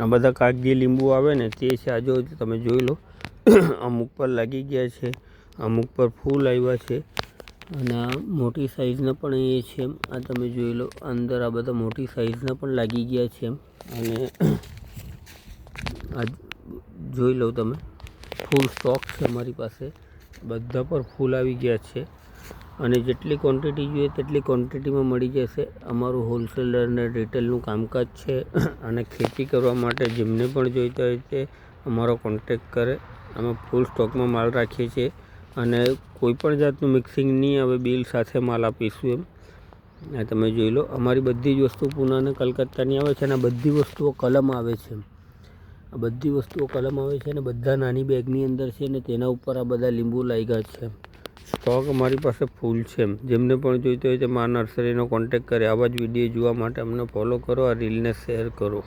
આ બધા કાગજી લીંબુ આવે ને તે છે. આ જો તમે જોઈ લો, અમુક પર લાગી ગયા છે, અમુક પર ફૂલ આવ્યા છે અને આ મોટી સાઈઝના પણ એ છે. આ તમે જોઈ લો, અંદર આ બધા મોટી સાઈઝના પણ લાગી ગયા છે. અને આ જોઈ લો તમે, ફૂલ સ્ટોક છે અમારી પાસે, બધા પર ફૂલ આવી ગયા છે. અને જેટલી ક્વોન્ટિટી જોઈએ તેટલી ક્વોન્ટિટીમાં મળી જશે. અમારું હોલસેલર અને રિટેલનું કામકાજ છે. અને ખેતી કરવા માટે જેમને પણ જોઈતા હોય તે અમારો કોન્ટેક કરે. અમે ફૂલ સ્ટોકમાં માલ રાખીએ છીએ અને કોઈ પણ જાતનું મિક્સિંગ નહીં આવે, બિલ સાથે માલ આપીશું એમ. આ તમે જોઈ લો, અમારી બધી જ વસ્તુ પૂના અને કલકત્તાની આવે છે અને આ બધી વસ્તુઓ કલમ આવે છે. આ બધી વસ્તુઓ કલમ આવે છે અને બધા નાની બેગની અંદર છે ને તેના ઉપર આ બધા લીંબુ લાગ્યા છે. સ્ટોક અમારી પાસે ફૂલ છે. જેમને પણ જોઈતો હોય તે મા નર્સરીનો કોન્ટેક કરે. આવા જ વિડીયો જોવા માટે અમને ફોલો કરો, આ રીલને શેર કરો.